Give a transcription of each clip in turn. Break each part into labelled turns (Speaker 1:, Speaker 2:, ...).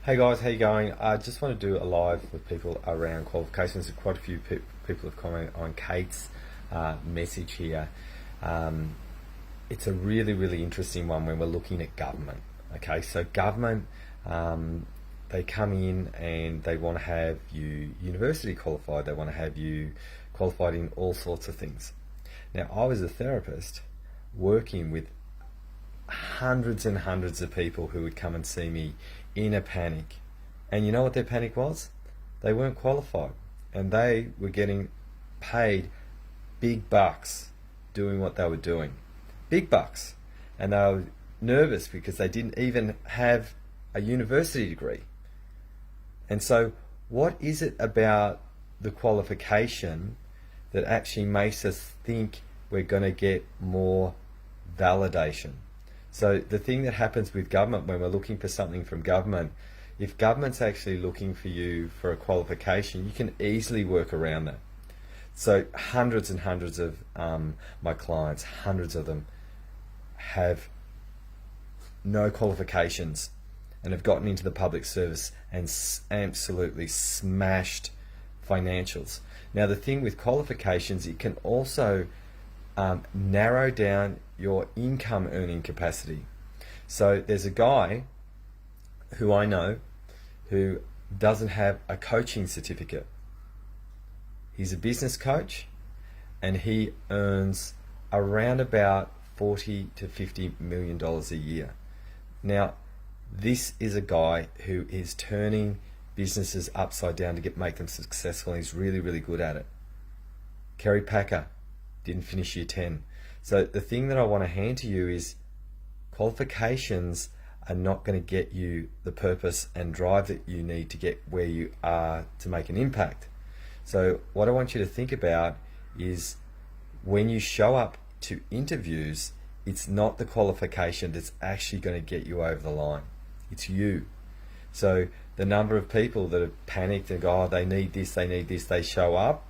Speaker 1: Hey guys, how you going? I just want to do a live with people around qualifications. Quite a few people have commented on Kate's message here. Um, it's a really interesting one when we're looking at government. Okay, so government, they come in and they want to have you university qualified. They want to have you qualified in all sorts of things. Now, I was a therapist working with hundreds and hundreds of people who would come and see me in a panic. And you know what their panic was? They weren't qualified and they were getting paid big bucks doing what they were doing. Big bucks. And they were nervous because they didn't even have a university degree. And so, what is it about the qualification that actually makes us think we're going to get more validation? So the thing that happens with government when we're looking for something from government, if government's actually looking for you for a qualification, you can easily work around that. So hundreds and hundreds of my clients, hundreds of them, have no qualifications and have gotten into the public service and absolutely smashed financials. Now the thing with qualifications, it can also narrow down your income earning capacity. So there's a guy who I know who doesn't have a coaching certificate. He's a business coach and he earns around about 40 to 50 million dollars a year. Now, this is a guy who is turning businesses upside down to make them successful, and he's really good at it. Kerry Packer didn't finish year 10. So the thing that I want to hand to you is qualifications are not going to get you the purpose and drive that you need to get where you are to make an impact. So what I want you to think about is when you show up to interviews, it's not the qualification that's actually going to get you over the line. It's you. So the number of people that have panicked and go, oh, they need this, they show up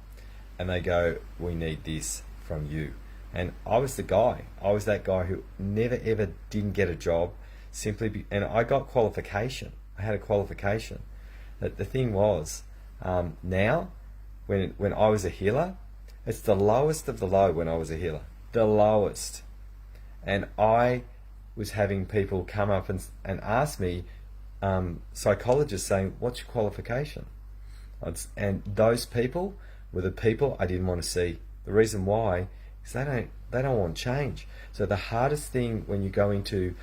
Speaker 1: and they go, we need this from you. And I was that guy who never ever didn't get a job and I got qualification. I had a qualification. The thing was, now when I was a healer, it's the lowest of the low when I was a healer, the lowest. And I was having people come up and ask me, psychologists saying, what's your qualification? And those people were the people I didn't want to see. The reason why is they don't want change. So the hardest thing when you go into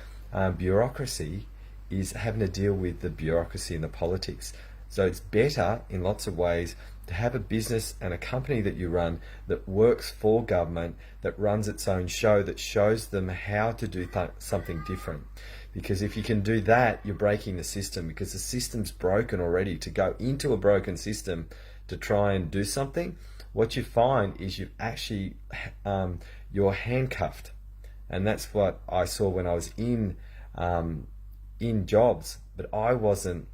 Speaker 1: bureaucracy is having to deal with the bureaucracy and the politics. So it's better in lots of ways to have a business and a company that you run that works for government, that runs its own show, that shows them how to do something different. Because if you can do that, you're breaking the system, because the system's broken already. To go into a broken system to try and do something, what you find is you've actually you're handcuffed. And that's what I saw when I was in jobs. But I wasn't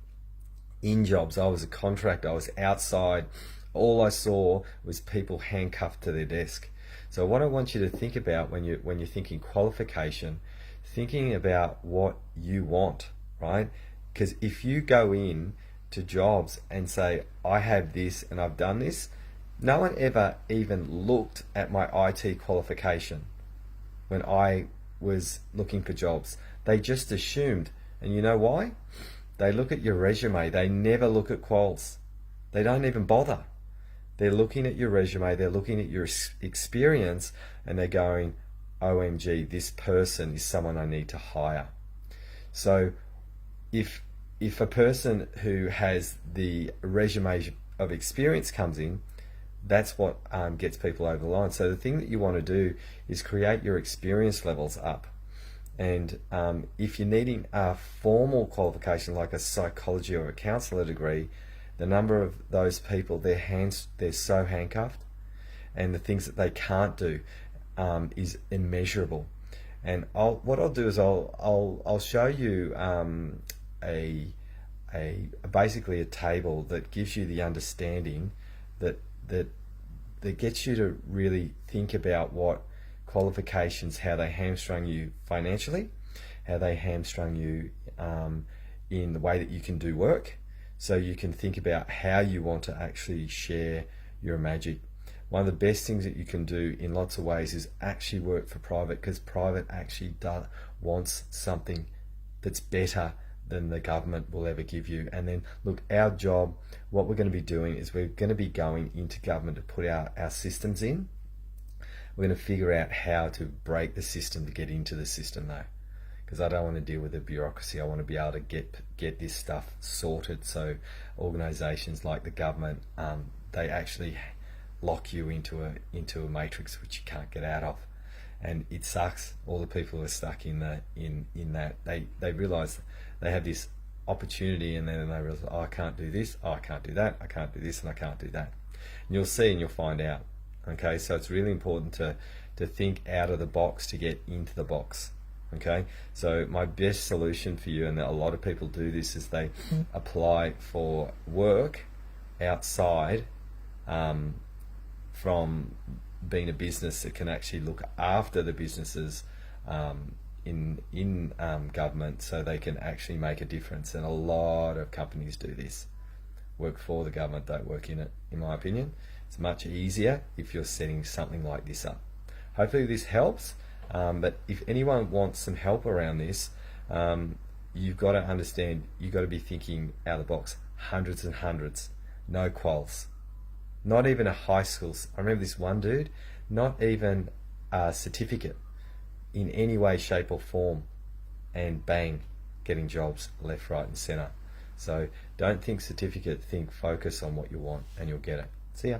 Speaker 1: in jobs. I was a contractor. I was outside. All I saw was people handcuffed to their desk. So what I want you to think about when you're thinking qualification, thinking about what you want, right? Because if you go in to jobs and say, I have this and I've done this, no one ever even looked at my IT qualification when I was looking for jobs. They just assumed. And you know why? They look at your resume. They never look at quals. They don't even bother. They're looking at your resume. They're looking at your experience and they're going, OMG, this person is someone I need to hire. So if a person who has the resume of experience comes in, that's what gets people over the line. So the thing that you want to do is create your experience levels up. And if you're needing a formal qualification like a psychology or a counsellor degree, the number of those people, they're so handcuffed, and the things that they can't do is immeasurable. And what I'll do is I'll show you basically a table that gives you the understanding that gets you to really think about what qualifications, how they hamstrung you financially, how they hamstrung you in the way that you can do work. So you can think about how you want to actually share your magic. One of the best things that you can do in lots of ways is actually work for private, because private actually wants something that's better than the government will ever give you. And then look, our job, what we're going to be doing is we're going to be going into government to put our systems in. We're going to figure out how to break the system to get into the system though, because I don't want to deal with the bureaucracy. I want to be able to get this stuff sorted, so organisations like the government, they actually lock you into a matrix which you can't get out of. And it sucks. All the people who are stuck in that they realise they have this opportunity, and then they realise, oh, I can't do this, oh, I can't do that, I can't do this, and I can't do that. And you'll see and you'll find out. Okay, so it's really important to think out of the box to get into the box. Okay, so my best solution for you, and a lot of people do this, is they apply for work outside from being a business that can actually look after the businesses in government, so they can actually make a difference. And a lot of companies do this. Work for the government, don't work in it, in my opinion. It's much easier if you're setting something like this up. Hopefully this helps, but if anyone wants some help around this, you've got to understand, you've got to be thinking out of the box. Hundreds and hundreds, no quals. Not even a high school. I remember this one dude, not even a certificate in any way, shape or form, and bang, getting jobs left, right and centre. So don't think certificate, think focus on what you want, and you'll get it. See ya.